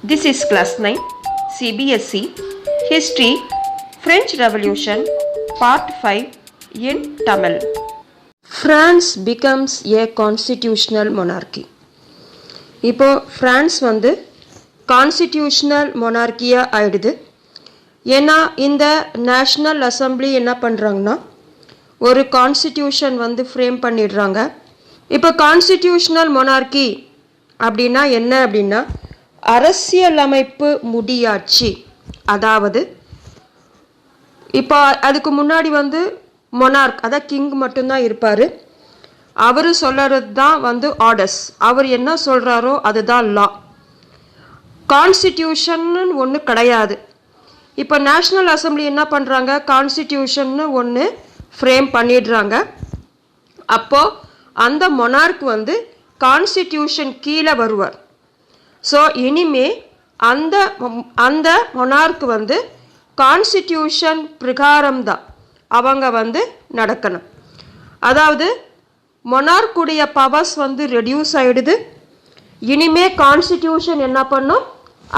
This is class 9 CBSE History French Revolution Part 5 in Tamil. France becomes a constitutional monarchy. இப்போ France வந்து constitutional மொனார்க்கியாக ஆயிடுது. ஏன்னா இந்த national assembly என்ன பண்ணுறாங்கன்னா ஒரு கான்ஸ்டிடியூஷன் வந்து ஃப்ரேம் பண்ணிடுறாங்க. இப்போ கான்ஸ்டிடியூஷனல் மொனார்க்கி அப்படின்னா என்ன அப்படின்னா அரசியலமைப்பு முடியாட்சி. அதாவது இப்போ அதுக்கு முன்னாடி வந்து மொனார்க் அதாவது கிங் மட்டும்தான் இருப்பார். அவர் சொல்கிறது தான் வந்து ஆர்டர்ஸ். அவர் என்ன சொல்கிறாரோ அதுதான் லா. கான்ஸ்டிடியூஷன்னு ஒன்று கிடையாது. இப்போ நேஷ்னல் அசம்பிளி என்ன பண்ணுறாங்க, கான்ஸ்டிடியூஷன்னு ஒன்று ஃப்ரேம் பண்ணிடுறாங்க. அப்போது அந்த மொனார்க் வந்து கான்ஸ்டிடியூஷன் கீழே வருவார். ஸோ இனிமே அந்த மொனார்க் வந்து கான்ஸ்டிடியூஷன் பிரகாரம் தான் அவங்க வந்து நடக்கணும். அதாவது மொனார்க்குடைய பவர்ஸ் வந்து ரெடியூஸ் ஆகிடுது. இனிமே கான்ஸ்டிடியூஷன் என்ன பண்ணும்,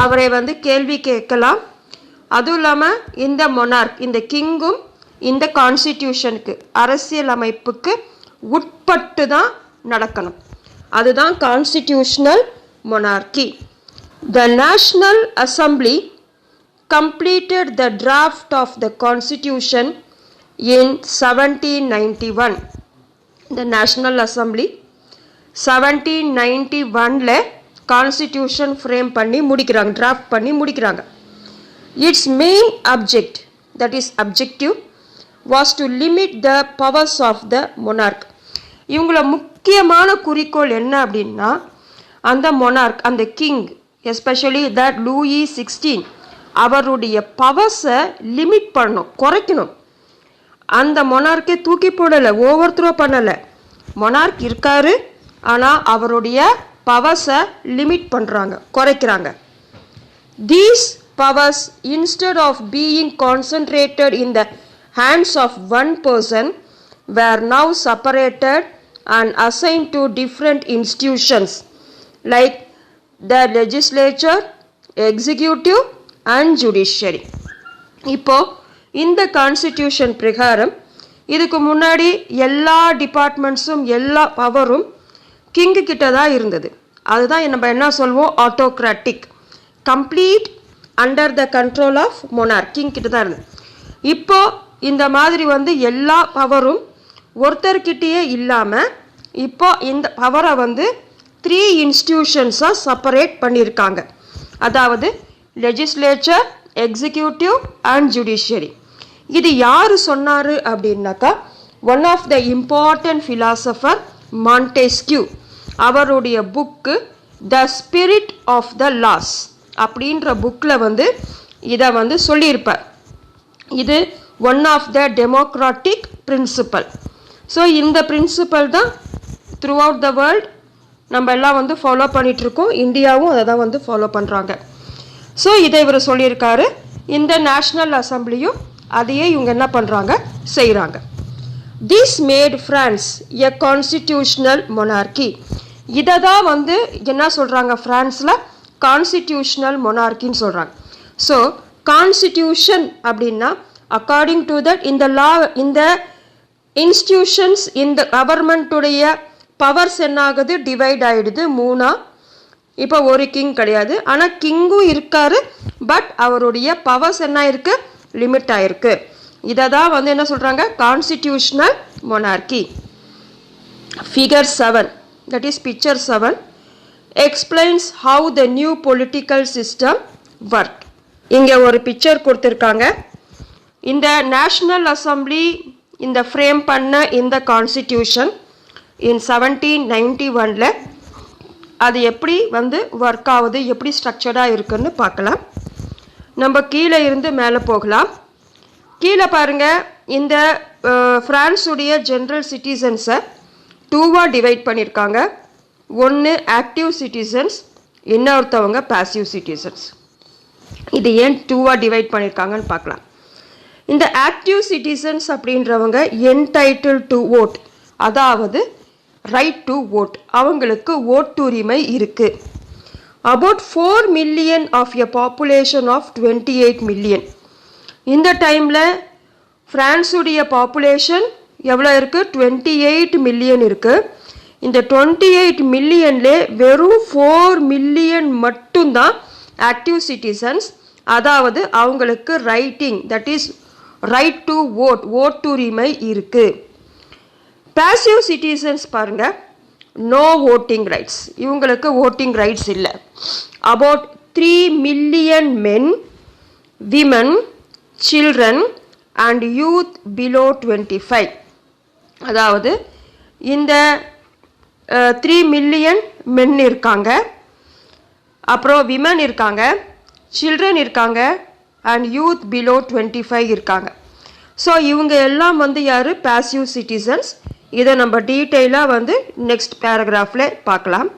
அவரை வந்து கேள்வி கேட்கலாம். அதுவும் இல்லாமல் இந்த மொனார்க் இந்த கிங்கும் இந்த கான்ஸ்டிடியூஷனுக்கு அரசியலமைப்புக்கு உட்பட்டு தான் நடக்கணும். அதுதான் constitutional monarchy. The National Assembly completed the draft of the Constitution in 1791. The National Assembly 1791ல Constitution frame பண்ணி முடிக்கிறாங்க, draft பண்ணி முடிக்கிறாங்க. Its main object, that is objective, was to limit the powers of the monarch. இவங்கள முக்கியமான குறிக்கோள் என்ன அப்படின்னா அந்த மொனார்க் அந்த கிங் எஸ்பெஷலி தட் லூயி 16 அவருடைய பவர்ஸை லிமிட் பண்ணணும், குறைக்கணும். அந்த மொனார்க்கை தூக்கி போடலை, ஓவர் த்ரோ பண்ணலை. மொனார்க் இருக்காரு, ஆனால் அவருடைய பவர்ஸை லிமிட் பண்ணுறாங்க, குறைக்கிறாங்க. These powers instead of being concentrated in the hands of one person were now separated and assign to different institutions like the legislature, executive and judiciary. இப்போ இந்த கான்ஸ்டிடியூஷன் பிரகாரம் இதுக்கு முன்னாடி எல்லா டிபார்ட்மெண்ட்ஸும் எல்லா பவரும் கிங்கு கிட்ட தான் இருந்தது. அதுதான் நம்ம என்ன சொல்வோம், autocratic, complete under the control of monarch, king கிட்ட தான் இருந்தது. இப்போ இந்த மாதிரி வந்து எல்லா பவரும் ஒருத்தர்கிட்டயே இல்லாமல் இப்போ இந்த பவரை வந்து 3 இன்ஸ்டிடியூஷன்ஸாக செப்பரேட் பண்ணியிருக்காங்க. அதாவது லெஜிஸ்லேச்சர், எக்ஸிக்யூட்டிவ் அண்ட் ஜுடிஷியரி. இது யார் சொன்னார் அப்படின்னாக்கா one of the important philosopher Montesquieu. அவருடைய book the spirit of the laws அப்படின்ற புக்கில் வந்து இதை வந்து சொல்லியிருப்பார். இது one of the democratic principle. So இந்த பிரின்சிபல் தான் த்ரூ அவுட் த வேர்ல்ட் நம்ம எல்லாம் வந்து ஃபாலோ பண்ணிகிட்ருக்கோம். இந்தியாவும் அதை தான் வந்து ஃபாலோ பண்ணுறாங்க. ஸோ இதை இவர் சொல்லியிருக்காரு. இந்த நேஷ்னல் அசம்பிளியும் அதையே இவங்க என்ன பண்ணுறாங்க, செய்கிறாங்க. This made France a constitutional monarchy. இதை தான் வந்து என்ன சொல்கிறாங்க, ஃப்ரான்ஸில் கான்ஸ்டிடியூஷனல் மொனார்க்கின்னு சொல்கிறாங்க. ஸோ கான்ஸ்டிடியூஷன் அப்படின்னா அக்கார்டிங் டு தட் இந்த லா இந்த இன்ஸ்டிடியூஷன்ஸ் இந்த கவர்மெண்ட்டுடைய பவர்ஸ் என்ன ஆகுது, டிவைட் ஆகிடுது 3. இப்போ ஒரு கிங் கிடையாது, ஆனால் கிங்கும் இருக்காரு, பட் அவருடைய பவர்ஸ் என்ன ஆயிருக்கு, லிமிட் ஆயிருக்கு. இதை தான் வந்து என்ன சொல்கிறாங்க, constitutional monarchy. Figure 7, that is picture 7, explains how the new political system work. இங்கே ஒரு பிக்சர் கொடுத்துருக்காங்க. இந்த நேஷ்னல் அசம்பிளி இந்த ஃப்ரேம் பண்ண இந்த கான்ஸ்டிடியூஷன் இன் 1791ல் அது எப்படி வந்து ஒர்க் ஆகுது, எப்படி ஸ்ட்ரக்சர்டாக இருக்குன்னு பார்க்கலாம். நம்ம கீழே இருந்து மேலே போகலாம். கீழே பாருங்கள், இந்த ஃப்ரான்ஸுடைய ஜென்ரல் சிட்டிசன்ஸை 2வாக டிவைட் பண்ணியிருக்காங்க. ஒன்று ஆக்டிவ் சிட்டிசன்ஸ், இன்னொருத்தவங்க பாசிவ் சிட்டிசன்ஸ். இது ஏன் 2வாக டிவைட் பண்ணியிருக்காங்கன்னு பார்க்கலாம். இந்த ஆக்டிவ் சிட்டிசன்ஸ் அப்படின்றவங்க என்டைட்டில் டு ஓட், அதாவது ரைட் டு ஓட், அவங்களுக்கு ஓட்டுரிமை இருக்குது. about 4 million of a population of 28 million. இந்த டைமில் ஃப்ரான்ஸுடைய பாப்புலேஷன் எவ்வளோ இருக்குது? 28 மில்லியன் இருக்குது. இந்த 28 மில்லியன்லே வெறும் 4 மில்லியன் மட்டும்தான் ஆக்டிவ் சிட்டிசன்ஸ், அதாவது அவங்களுக்கு writing, that is right to vote, ஓட்டுரிமை இருக்குது. பாசிவ் சிட்டிசன்ஸ் பாருங்கள், நோ ஓட்டிங் ரைட்ஸ், இவங்களுக்கு ஓட்டிங் ரைட்ஸ் இல்லை. About 3 million men, women, children and youth below 25. அதாவது இந்த 3 மில்லியன் மென் இருக்காங்க, அப்புறம் விமன் இருக்காங்க, சில்ட்ரன் இருக்காங்க அண்ட் யூத் பிலோ 25 இருக்காங்க. ஸோ இவங்க எல்லாம் வந்து யார்? Passive citizens. இதை நம்ம டீட்டெயிலாக வந்து நெக்ஸ்ட் பேராகிராஃபில் பார்க்கலாம்.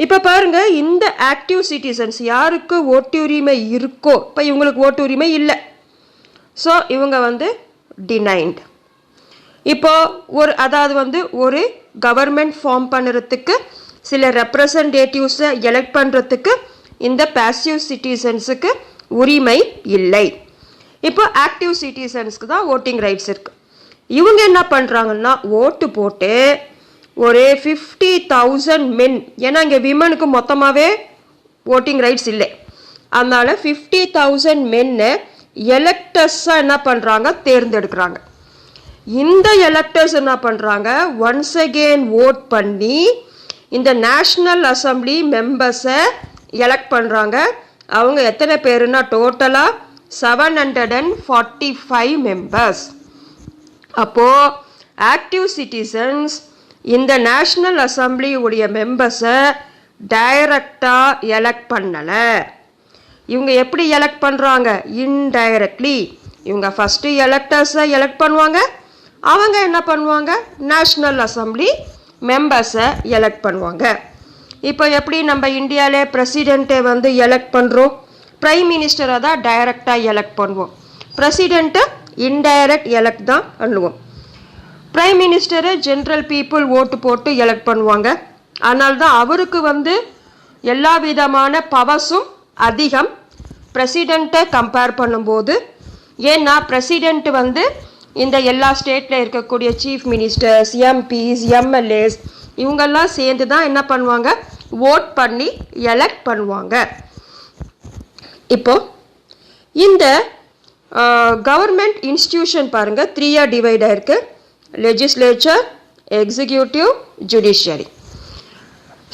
இப்போ பாருங்கள், இந்த ஆக்டிவ் சிட்டிசன்ஸ் யாருக்கு ஓட்டுரிமை இருக்கோ, இப்போ இவங்களுக்கு ஓட்டுரிமை இல்லை. ஸோ இவங்க வந்து டினைன்ட். இப்போது அதாவது வந்து ஒரு கவர்மெண்ட் ஃபார்ம் பண்ணுறதுக்கு சில ரெப்ரசன்டேட்டிவ்ஸை எலெக்ட் பண்ணுறதுக்கு இந்த பாசிவ் சிட்டிசன்ஸுக்கு உரிமை இல்லை. இப்போ ஆக்டிவ் சிட்டிசன்ஸ்க்கு தான் ஓட்டிங் ரைட்ஸ் இருக்குது. இவங்க என்ன பண்ணுறாங்கன்னா, ஓட்டு போட்டு ஒரு 50,000 மென், ஏன்னா இங்கே விமனுக்கு மொத்தமாகவே ஓட்டிங் ரைட்ஸ் இல்லை, அதனால் 50,000 மென்னு எலெக்டர்ஸாக என்ன பண்ணுறாங்க? தேர்ந்தெடுக்கிறாங்க. இந்த எலெக்டர்ஸ் என்ன பண்ணுறாங்க? ஒன்ஸ் அகெயின் ஓட் பண்ணி இந்த நேஷ்னல் அசம்பிளி மெம்பர்ஸை எலெக்ட் பண்ணுறாங்க. அவங்க எத்தனை பேருன்னா டோட்டலாக 745 மெம்பர்ஸ். அப்போது ஆக்டிவ் சிட்டிசன்ஸ் இந்த நேஷ்னல் அசம்பிளி உடைய மெம்பர்ஸை டைரக்டாக எலெக்ட் பண்ணலை. இவங்க எப்படி எலெக்ட் பண்ணுறாங்க? இன்டைரக்ட்லி. இவங்க ஃபஸ்ட்டு எலெக்டர்ஸை எலெக்ட் பண்ணுவாங்க, அவங்க என்ன பண்ணுவாங்க? நேஷ்னல் அசம்பிளி மெம்பர்ஸை எலெக்ட் பண்ணுவாங்க. இப்போ எப்படி நம்ம இந்தியாவிலே பிரசிடெண்ட்டை வந்து எலெக்ட் பண்ணுறோம், பிரைம் மினிஸ்டரை தான் டைரக்டாக எலெக்ட் பண்ணுவோம், பிரசிடெண்ட்டை இன்டைரக்ட் எலெக்ட் தான் பண்ணுவோம். பிரைம் மினிஸ்டரை ஜென்ரல் பீப்புள் ஓட்டு போட்டு எலெக்ட் பண்ணுவாங்க. அதனால தான் அவருக்கு வந்து எல்லா விதமான பவர்ஸும் அதிகம் பிரசிடெண்ட்டை கம்பேர் பண்ணும்போது. ஏன்னா பிரசிடெண்ட் வந்து இந்த எல்லா ஸ்டேட்டில் இருக்கக்கூடிய சீஃப் மினிஸ்டர்ஸ், எம்பிஸ், எம்எல்ஏஸ் இவங்கெல்லாம் சேர்ந்து தான் என்ன பண்ணுவாங்க? ஓட் பண்ணி எலெக்ட் பண்ணுவாங்க. இப்போ இந்த கவர்மெண்ட் இன்ஸ்டிடியூஷன் பாருங்கள், 3 டிவைட் ஆயிருக்கு: லெஜிஸ்லேச்சர், எக்ஸிக்யூட்டிவ், ஜுடிஷியரி.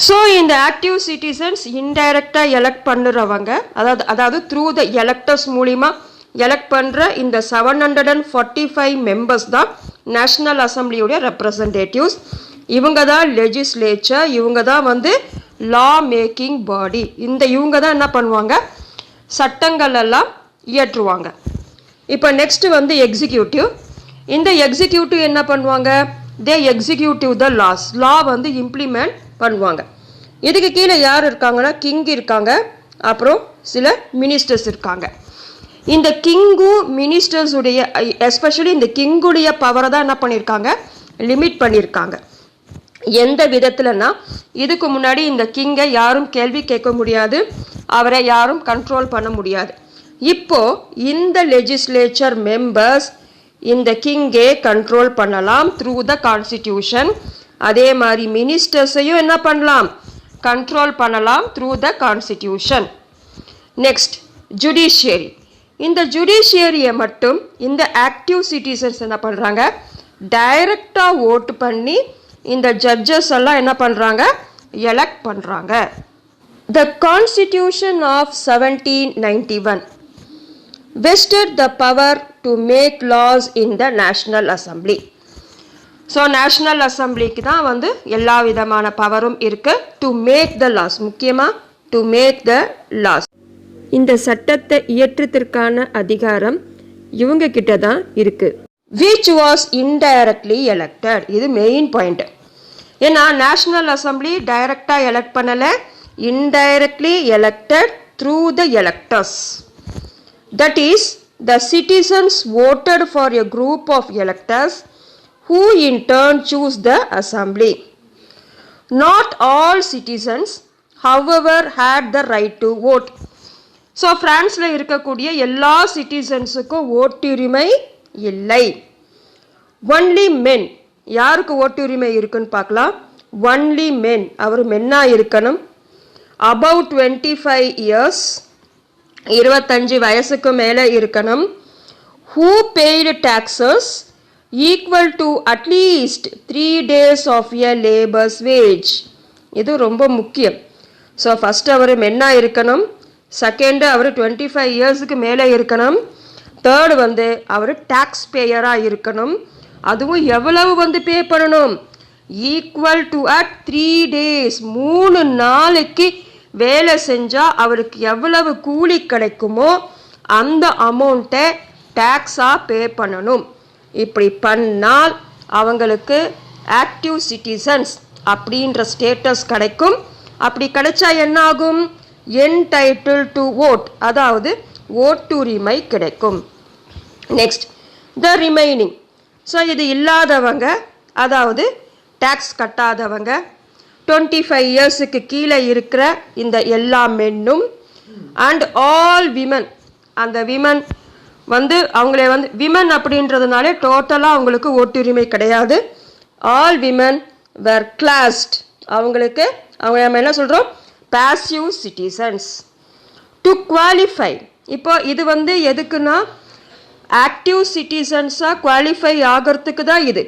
ஸோ இந்த ஆக்டிவ் சிட்டிசன்ஸ் இன்டைரக்டாக எலெக்ட் பண்ணுறவங்க, அதாவது த்ரூ த எலெக்டர்ஸ் மூலிமா எலெக்ட் பண்ணுற இந்த 745 மெம்பர்ஸ் தான் நேஷ்னல் அசம்பிளியுடைய ரெப்ரசன்டேட்டிவ்ஸ். இவங்க தான் லெஜிஸ்லேச்சர், இவங்க தான் வந்து லா மேக்கிங் பாடி. இவங்க தான் என்ன பண்ணுவாங்க? சட்டங்கள் எல்லாம் இயற்றுவாங்க. இப்போ நெக்ஸ்ட் வந்து எக்ஸிக்யூட்டிவ். இந்த எக்ஸிக்யூட்டிவ் என்ன பண்ணுவாங்க? தே எக்ஸிக்யூட்டிவ் த லாஸ், லா வந்து இம்ப்ளிமெண்ட் பண்ணுவாங்க. இதுக்கு கீழே யார் இருக்காங்கன்னா, கிங் இருக்காங்க, அப்புறம் சில மினிஸ்டர்ஸ் இருக்காங்க. இந்த கிங்கும் மினிஸ்டர்ஸுடைய எஸ்பெஷலி இந்த கிங்குடைய பவரை தான் என்ன பண்ணியிருக்காங்க? லிமிட் பண்ணியிருக்காங்க. எந்த விதத்துலன்னா, இதுக்கு முன்னாடி இந்த கிங்கை யாரும் கேள்வி கேட்க முடியாது, அவரை யாரும் கண்ட்ரோல் பண்ண முடியாது. இப்போ இந்த லெஜிஸ்லேச்சர் மெம்பர்ஸ் இந்த கிங்கே கண்ட்ரோல் பண்ணலாம் த்ரூ த கான்ஸ்டிடியூஷன். அதே மாதிரி மினிஸ்டர்ஸையும் என்ன பண்ணலாம்? கண்ட்ரோல் பண்ணலாம் through the constitution. Next judiciary. இந்த ஜுடிஷியரியை மட்டும் இந்த ஆக்டிவ் சிட்டிசன்ஸ் என்ன பண்ணுறாங்க? டைரக்டாக ஓட்டு பண்ணி இந்த ஜட்ஜஸ் எல்லாம் என்ன பண்ணுறாங்க? எலெக்ட் பண்ணுறாங்க. The constitution of 1791 vested the power to make laws in the National Assembly. So national அசம்பிளிக்கு தான் வந்து எல்லா விதமான பவரும் இருக்குது. டு மேக் த லாஸ், முக்கியமாக டு மேக் த லாஸ். இந்த சட்டத்தை இயற்றத்திற்கான அதிகாரம் இவங்க கிட்ட தான் இருக்குது. Which was indirectly elected. இது மெயின் பாயிண்ட். ஏன்னா நேஷ்னல் அசம்பிளி டைரக்டாக எலெக்ட் பண்ணலை, indirectly elected through the electors. That is, the citizens voted for a group of electors who in turn choose the assembly. Not all citizens however had the right to vote. So ஃப்ரான்ஸில் இருக்கக்கூடிய எல்லா சிட்டிசன்ஸுக்கும் ஓட்டுரிமை இல்லை. Only மென், யாருக்கு ஓட்டுரிமை இருக்குன்னு பார்க்கலாம். Only மென், அவர் மென்னாக இருக்கணும். About 25 years, 25 வயசுக்கு மேலே இருக்கணும். who paid taxes equal to at least 3 days of a labor's wage. இது ரொம்ப முக்கியம். ஸோ ஃபஸ்ட்டு அவர் மென்னாக இருக்கணும். செகண்டு அவர் 25 இயர்ஸுக்கு மேலே இருக்கணும். தேர்டு வந்து அவர் டேக்ஸ் பேயராக இருக்கணும். அதுவும் எவ்வளவு பே பண்ணணும்? ஈக்குவல் டு அட் 3 days, 3 நாளைக்கு வேலை செஞ்சால் அவருக்கு எவ்வளவு கூலி கிடைக்குமோ அந்த அமௌண்ட்டை டேக்ஸாக பே பண்ணணும். இப்படி பண்ணால் அவங்களுக்கு ஆக்டிவ் சிட்டிசன்ஸ் அப்படின்ற ஸ்டேட்டஸ் கிடைக்கும். அப்படி கிடைச்சா என்ன ஆகும்? என்டைட்டில் டு ஓட், அதாவது ஓட்டுரிமை கிடைக்கும். Next, the remaining. ஸோ இது இல்லாதவங்க, அதாவது டேக்ஸ் கட்டாதவங்க, 25 இயர்ஸுக்கு கீழே இருக்கிற இந்த எல்லா மென்னும் அண்ட் ஆல் விமன். அந்த விமன் அவங்களே விமன் அப்படின்றதுனாலே டோட்டலாக அவங்களுக்கு ஓட்டுரிமை கிடையாது. ஆல் விமன் வேர் கிளாஸ்ட், அவங்களுக்கு அவங்க நம்ம என்ன சொல்கிறோம்? Passive citizens. டு குவாலிஃபை, இப்போ இது எதுக்குன்னா ஆக்டிவ் சிட்டிசன்ஸாக குவாலிஃபை ஆகிறதுக்கு தான் இது.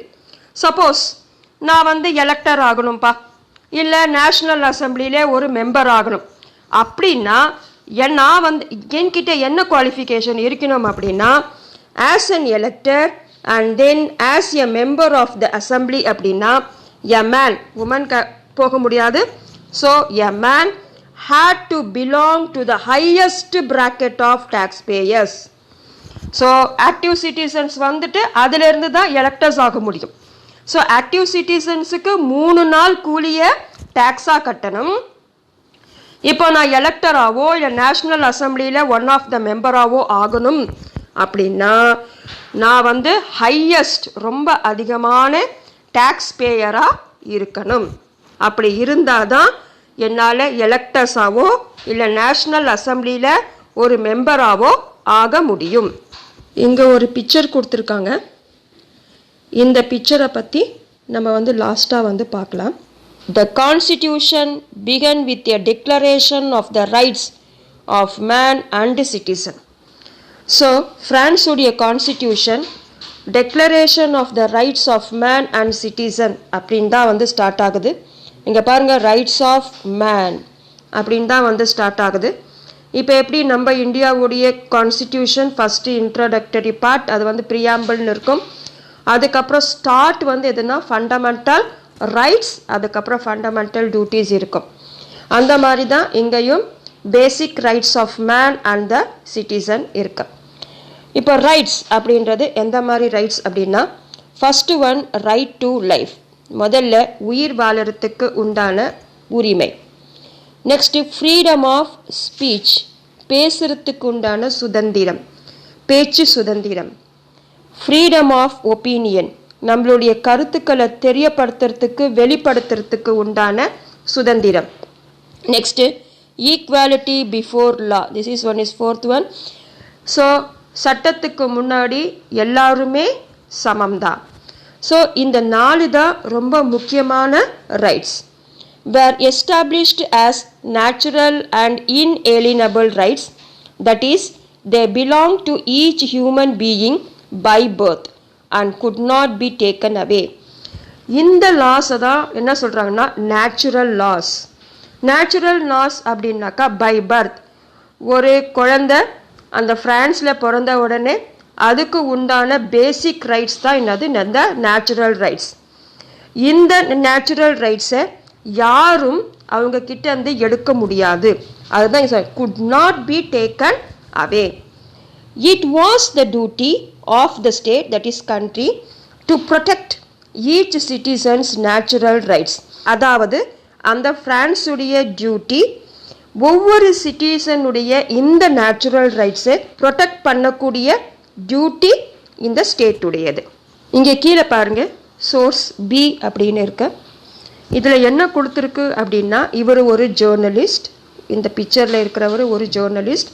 சப்போஸ் நான் எலெக்டர் ஆகணும்ப்பா, இல்லை நேஷ்னல் அசம்பிளியிலே ஒரு மெம்பர் ஆகணும் அப்படின்னா நான் என்கிட்ட என்ன குவாலிஃபிகேஷன் இருக்கணும் அப்படின்னா, as an elector and then as a member of the assembly அப்படின்னா எ மேன், உமன் போக முடியாது. So a man had to belong to the highest bracket of tax payers. So active citizens அதிலிருந்து தான் electors ஆக முடியும். So active சிட்டிசன்ஸுக்கு 3 நாள் கூலியை டேக்ஸாக கட்டணும். இப்போ நான் எலெக்டராகவோ இல்லை நேஷ்னல் அசம்பிளியில் ஒன் ஆஃப் த மெம்பராகவோ ஆகணும் அப்படின்னா நான் ஹையஸ்ட், ரொம்ப அதிகமான டேக்ஸ் பேயராக இருக்கணும். அப்படி இருந்தால் தான் என்னால் எலெக்டர்ஸாவோ இல்லை நேஷ்னல் அசம்பிளியில் ஒரு மெம்பராகவோ ஆக முடியும். இங்கே ஒரு பிக்சர் கொடுத்துருக்காங்க. இந்த பிக்சரை பற்றி நம்ம லாஸ்ட்டாக பார்க்கலாம். The Constitution began with a declaration of the rights of man and citizen. So, France உடைய Constitution Declaration of the Rights of Man and Citizen அப்படின்னு தான் ஸ்டார்ட் ஆகுது. இங்கே பாருங்கள், ரைட்ஸ் ஆஃப் மேன் அப்படின்னு தான் ஸ்டார்ட் ஆகுது. இப்போ எப்படி நம்ம இந்தியாவுடைய கான்ஸ்டிடியூஷன் ஃபஸ்ட்டு இன்ட்ரோடக்டரி பார்ட் அது ப்ரியாம்பிள்னு இருக்கும். அதுக்கப்புறம் ஸ்டார்ட் எதுனா ஃபண்டமெண்டல் ரைட்ஸ், அதுக்கப்புறம் ஃபண்டமெண்டல் டியூட்டிஸ் இருக்கும். அந்த மாதிரி தான் இங்கேயும் basic rights of man and the citizen இருக்கு. இப்போ ரைட்ஸ் அப்படின்றது எந்த மாதிரி ரைட்ஸ் அப்படின்னா, first one right to life, முதல்ல உயிர் வாழறதுக்கு உண்டான உரிமை. நெக்ஸ்ட்டு ஃப்ரீடம் ஆஃப் ஸ்பீச், பேசுறதுக்கு உண்டான சுதந்திரம், பேச்சு சுதந்திரம். ஃப்ரீடம் ஆஃப் ஒப்பீனியன், நம்மளுடைய கருத்துக்களை தெரியப்படுத்துறதுக்கு வெளிப்படுத்துறதுக்கு உண்டான சுதந்திரம். Next equality before law, this is fourth one. So சட்டத்துக்கு முன்னாடி எல்லாருமே சமம்தான். ஸோ இந்த 4 தான் ரொம்ப முக்கியமான rights. were established as natural and inalienable rights, that is, they belong to each human being by birth and could not be taken away. இந்த லாஸை தான் என்ன சொல்கிறாங்கன்னா நேச்சுரல் லாஸ். நேச்சுரல் லாஸ் அப்படின்னாக்கா பை பர்த், ஒரு குழந்தை அந்த ஃப்ரான்ஸில் பிறந்த உடனே அதுக்கு உண்டான பேசிக் ரைட்ஸ் தான் என்னது இந்த நேச்சுரல் ரைட்ஸ். இந்த நேச்சுரல் ரைட்ஸை யாரும் அவங்க கிட்ட எடுக்க முடியாது. அதுதான் could not be taken away. It was the duty of the state, that is country, to protect each citizen's natural rights. அதாவது அந்த பிரான்ஸுடைய டியூட்டி ஒவ்வொரு சிட்டிசனுடைய இந்த நேச்சுரல் ரைட்ஸை ப்ரொடெக்ட் பண்ணக்கூடிய டியூட்டி இந்த ஸ்டேட்டுடையது. இங்கே கீழே பாருங்க, சோர்ஸ் பி அப்படின்னு இருக்கு. இதில் என்ன கொடுத்துருக்கு அப்படின்னா, இவர் ஒரு ஜேர்னலிஸ்ட், இந்த பிக்சரில் இருக்கிறவர் ஒரு ஜேர்னலிஸ்ட்,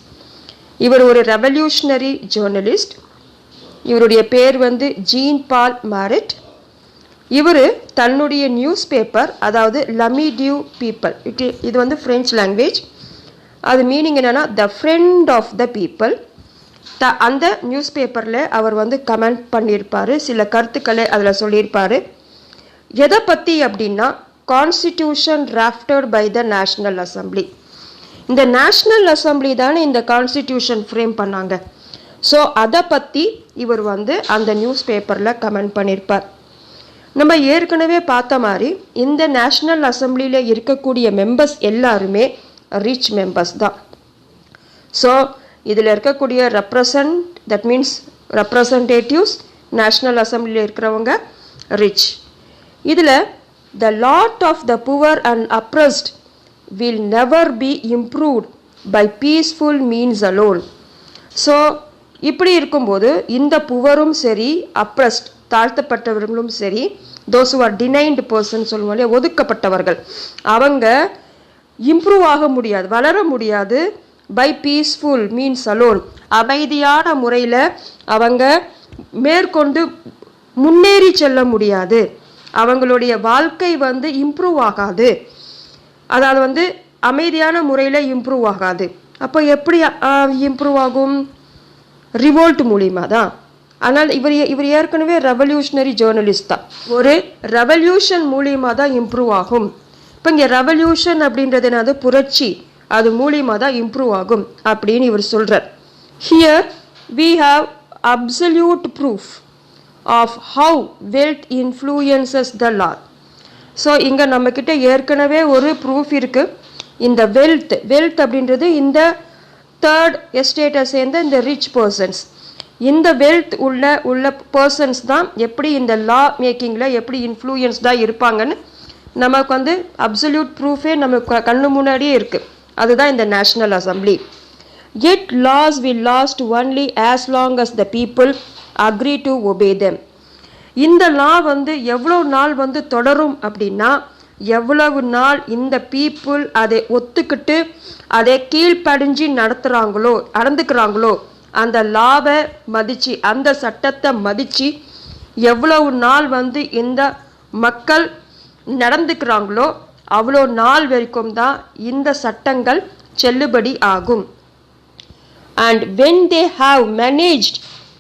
இவர் ஒரு ரெவல்யூஷனரி ஜேர்னலிஸ்ட். இவருடைய பேர் வந்து ஜீன் பால் மாரெட். இவர் தன்னுடைய நியூஸ் பேப்பர், அதாவது லமி டியூ பீப்பிள், இது வந்து ஃப்ரெஞ்ச் லாங்குவேஜ், அது மீனிங் என்னென்னா the friend of the people. அந்த நியூஸ் பேப்பரில் அவர் வந்து கமெண்ட் பண்ணியிருப்பார், சில கருத்துக்களை அதில் சொல்லியிருப்பார். எதை பற்றி அப்படின்னா, constitution drafted by the national assembly. இந்த நேஷ்னல் அசம்பிளி தானே இந்த கான்ஸ்டிடியூஷன் ஃப்ரேம் பண்ணாங்க. ஸோ அதை பற்றி இவர் வந்து அந்த நியூஸ் பேப்பரில் கமெண்ட் பண்ணியிருப்பார். நம்ம ஏற்கனவே பார்த்த மாதிரி இந்த நேஷ்னல் அசம்பிளியில் இருக்கக்கூடிய மெம்பர்ஸ் எல்லாருமே ரிச் மெம்பர்ஸ் தான். ஸோ இதில் இருக்கக்கூடிய தட் மீன்ஸ் ரெப்ரசன்டேட்டிவ்ஸ், நேஷ்னல் அசம்பிளியில் இருக்கிறவங்க ரிச். இதில் the lot of the poor and oppressed will never be improved by peaceful means alone. So இப்படி இருக்கும்போது இந்த புவரும் சரி, அப்ரஸ்ட் தாழ்த்தப்பட்டவர்களும் சரி, those who are denied person சொல்லுவோம் இல்லையா, ஒதுக்கப்பட்டவர்கள், அவங்க இம்ப்ரூவ் ஆக முடியாது, வளர முடியாது. பை பீஸ்ஃபுல் மீன்ஸ் அலோன், அமைதியான முறையில் அவங்க மேற்கொண்டு முன்னேறி செல்ல முடியாது, அவங்களுடைய வாழ்க்கை வந்து இம்ப்ரூவ் ஆகாது, அதாவது வந்து அமைதியான முறையில் இம்ப்ரூவ் ஆகாது. அப்போ எப்படி இம்ப்ரூவ் ஆகும்? ரிவோல்ட் மூலிமா தான். ஆனால் இவர் ஏற்கனவே ரெவல்யூஷனரி ஜேர்னலிஸ்ட் தான். ஒரு ரெவல்யூஷன் மூலிமா தான் இம்ப்ரூவ் ஆகும். இப்போ இங்கே ரெவல்யூஷன் அப்படின்றது என்னது? புரட்சி, அது மூலிமா தான் இம்ப்ரூவ் ஆகும் அப்படின்னு இவர் சொல்கிறார். Here we have absolute proof of how wealth influences the law. So இங்கே நம்மக்கிட்ட ஏற்கனவே ஒரு ப்ரூஃப் இருக்குது. இந்த வெல்த் அப்படின்றது இந்த தேர்ட் எஸ்டேட்டை சேர்ந்த இந்த ரிச் பர்சன்ஸ், இந்த வெல்த் உள்ள பர்சன்ஸ் தான் எப்படி இந்த லா மேக்கிங்கில் எப்படி இன்ஃப்ளூயன்ஸ்டாக இருப்பாங்கன்னு நமக்கு வந்து அப்சல்யூட் ப்ரூஃபே நம்ம கண்ணு முன்னாடியே இருக்குது. அதுதான் இந்த national assembly. Yet laws will last only as long as the people agree to obey them. இந்த லா வந்து எவ்வளோ நாள் வந்து தொடரும் அப்படின்னா, எவ்வளவு நாள் இந்த பீப்புள் அதை ஒத்துக்கிட்டு அதை கீழ்ப்படிஞ்சு நடந்துக்கிறாங்களோ, அந்த லாவை மதித்து, அந்த சட்டத்தை மதித்து எவ்வளவு நாள் வந்து இந்த மக்கள் நடந்துக்கிறாங்களோ அவ்வளோ நாள் வரைக்கும் தான் இந்த சட்டங்கள் செல்லுபடி ஆகும். And when they have managed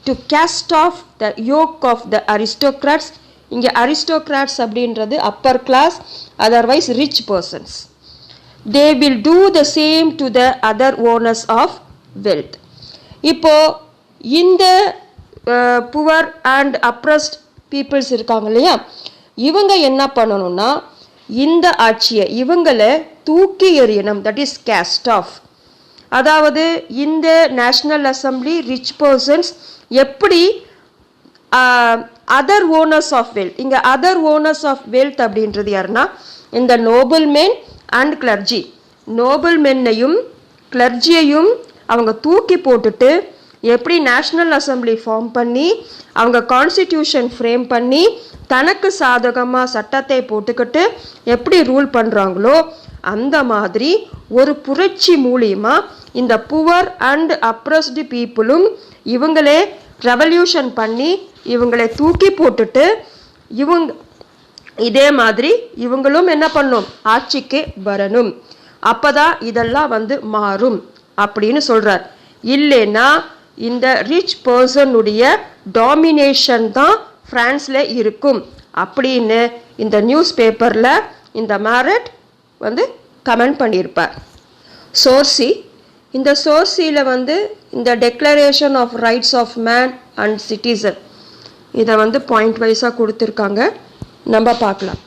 to cast off the yoke of the aristocrats, இங்கே aristocrats அப்படின்றது upper class, otherwise rich persons, they will do the same to the other owners of wealth. இப்போ இந்த புவர் அண்ட் அப்ரஸ்ட் பீப்புள்ஸ் இருக்காங்க இல்லையா, இவங்க என்ன பண்ணணும்னா இந்த ஆட்சியை இவங்களை தூக்கி எறியணும், தட் இஸ் கேஸ்ட் ஆஃப். அதாவது இந்த நேஷ்னல் அசம்பிளி ரிச் பர்சன்ஸ் எப்படி அதர் ஓனர்ஸ் ஆஃப் வெல்த், இங்கே அதர் ஓனர்ஸ் ஆஃப் வெல்த் அப்படின்றது யாருன்னா இந்த noble men and clergy, noble மென்னையும் கிளர்ஜியையும் அவங்க தூக்கி போட்டுட்டு எப்படி நேஷ்னல் அசம்பிளி ஃபார்ம் பண்ணி அவங்க கான்ஸ்டிடியூஷன் ஃப்ரேம் பண்ணி தனக்கு சாதகமாக சட்டத்தை போட்டுக்கிட்டு எப்படி ரூல் பண்ணுறாங்களோ அந்த மாதிரி ஒரு புரட்சி மூலியமா இந்த புவர் அண்ட் அப்ரஸ்டு பீப்புளும் இவங்களே ரெவல்யூஷன் பண்ணி இவங்களை தூக்கி போட்டுட்டு இதே மாதிரி இவங்களும் என்ன பண்ணும், ஆட்சிக்கு வரணும், அப்பதான் இதெல்லாம் வந்து மாறும் அப்படின்னு சொல்றார். இல்லைன்னா இந்த ரிச் பர்சனுடைய டாமினேஷன் தான் பிரான்ஸ்ல இருக்கும் அப்படின்னு இந்த நியூஸ் பேப்பர்ல இந்த மாரெட் வந்து கமெண்ட் பண்ணியிருப்பார். சோர்சி, இந்த சோர்சியில் வந்து இந்த declaration of rights of man and citizen இதை வந்து பாயிண்ட் வைஸாக கொடுத்துருக்காங்க, நம்ம பார்க்கலாம்.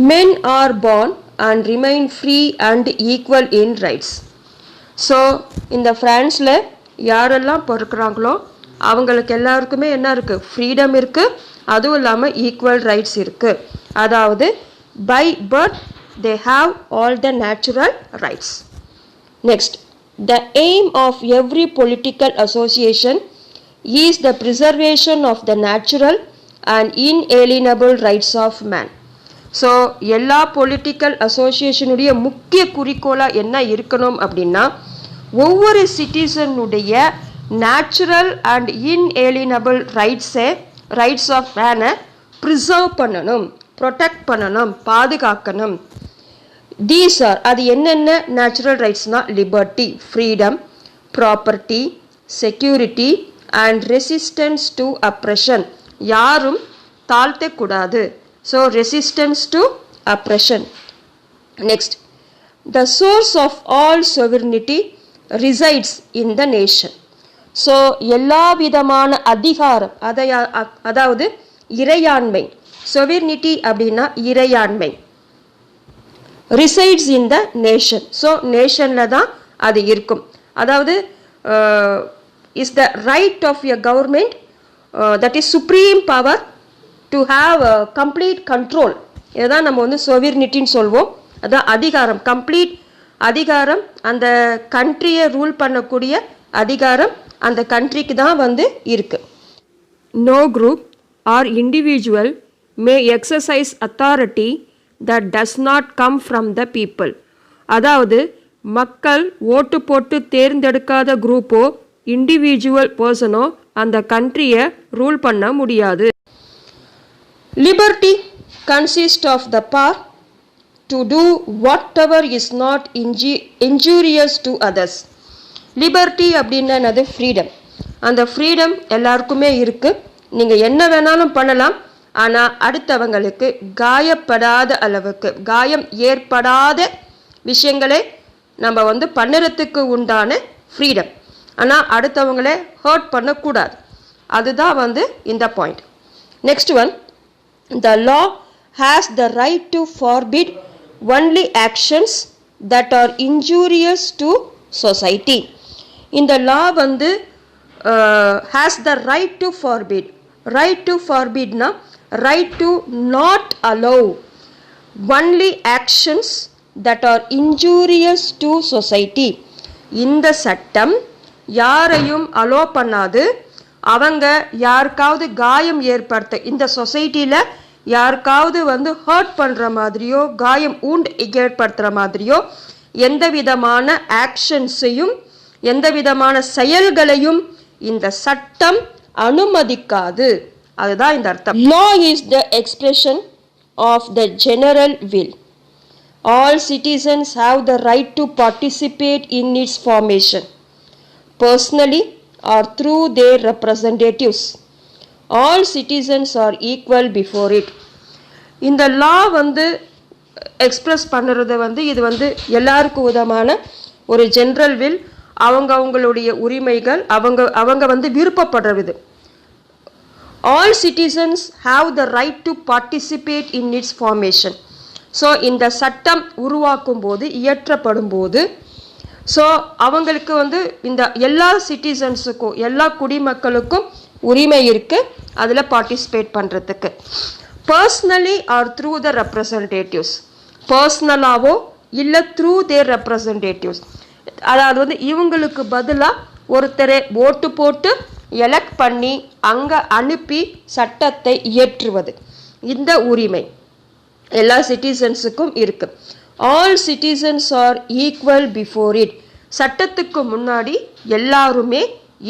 Men are born and remain free and equal in rights. So இந்த ஃப்ரான்ஸில் யாரெல்லாம் பிறக்கிறாங்களோ அவங்களுக்கு எல்லாருக்குமே என்ன இருக்குது, ஃப்ரீடம் இருக்குது, அதுவும் இல்லாமல் ஈக்குவல் ரைட்ஸ் இருக்குது. அதாவது by birth they have all the natural rights. Next, the aim of every political association is the preservation of the natural and inalienable rights of man. So எல்லா பொலிட்டிக்கல் அசோசியேஷனுடைய முக்கிய குறிக்கோளாக என்ன இருக்கணும் அப்படின்னா, ஒவ்வொரு சிட்டிசனுடைய natural and inalienable rights of மேனை ப்ரிசர்வ் பண்ணணும், ப்ரொடெக்ட் பண்ணணும், பாதுகாக்கணும். தீஸ் ஆர், அது என்னென்ன நேச்சுரல் ரைட்ஸ்னால் liberty, freedom, property, security and resistance to oppression. யாரும் தாழ்த்தக்கூடாது. So resistance to oppression. Next, the source of all sovereignty resides in the nation. So எல்லா விதமான அதிகாரம், அதாவது இறையாண்மை, sovereignty அப்படின்னா இறையாண்மை, resides in the nation. So நேஷனில் தான் அது இருக்கும். அதாவது is the right of your government, that is supreme power to have complete control. இதுதான் நம்ம வந்து sovereigntyன்னு சொல்வோம். அதான் அதிகாரம், கம்ப்ளீட் அதிகாரம், அந்த கண்ட்ரியை ரூல் பண்ணக்கூடிய அதிகாரம் அந்த கண்ட்ரிக்கு தான் வந்து இருக்கு. No group or individual may exercise authority that does not come from the people. அதாவது மக்கள் ஓட்டு போட்டு தேர்ந்தெடுக்காத குரூப்போ இண்டிவிஜுவல் பர்சனோ அந்த கண்ட்ரியை ரூல் பண்ண முடியாது. Liberty consist of the power to do whatever is not injurious to others. Liberty அப்படின்னா என்னது? ஃப்ரீடம். அந்த ஃப்ரீடம் எல்லாருக்குமே இருக்குது. நீங்கள் என்ன வேணாலும் பண்ணலாம், ஆனால் அடுத்தவங்களுக்கு காயப்படாத அளவுக்கு, காயம் ஏற்படாத விஷயங்களே நம்ம வந்து பண்ணுறதுக்கு உண்டான ஃப்ரீடம். ஆனால் அடுத்தவங்களே ஹர்ட் பண்ணக்கூடாது. அதுதான் வந்து இந்த point. Next one, the law has the right to forbid only actions that are injurious to society. இந்த law வந்து has the right to forbid. Right to forbid na right to not allow only actions that are injurious to society. இந்த சட்டம் யாரையும் allow பண்ணாது. அவங்க யாருக்காவது காயம் ஏற்படுத்த, இந்த சொசைட்டியில் யாருக்காவது வந்து ஹர்ட் பண்ணுற மாதிரியோ, காயம் ஏற்படுத்துகிற மாதிரியோ எந்த விதமான ஆக்ஷன்ஸையும், எந்த விதமான செயல்களையும் இந்த சட்டம் அனுமதிக்காது. அதுதான் இந்த அர்த்தம். Law is the expression of the general will. All citizens have the right to participate in its formation, personally or through their representatives. All citizens are equal before it. இந்த லா வந்து எக்ஸ்பிரஸ் பண்ணுறது வந்து இது வந்து எல்லாருக்கும் உதமான ஒரு ஜென்ரல் வில். அவங்களுடைய உரிமைகள் அவங்க வந்து விருப்பப்படுறது. All citizens have the right to participate in its formation. So இந்த சட்டம் உருவாக்கும் போது, இயற்றப்படும் போது, ஸோ அவங்களுக்கு வந்து இந்த எல்லா சிட்டிசன்ஸுக்கும், எல்லா குடிமக்களுக்கும் உரிமை இருக்குது அதில் பார்ட்டிசிபேட் பண்ணுறதுக்கு. Personally or through the representatives, பர்சனலாவோ இல்லை த்ரூ தேர் ரெப்ரசன்டேட்டிவ்ஸ், அதாவது வந்து இவங்களுக்கு பதிலாக ஒருத்தரை ஓட்டு போட்டு எலெக்ட் பண்ணி அங்கே அனுப்பி சட்டத்தை இயற்றுவது, இந்த உரிமை எல்லா சிட்டிசன்ஸுக்கும் இருக்கு. All citizens are equal before it. சட்டத்துக்கு முன்னாடி எல்லாருமே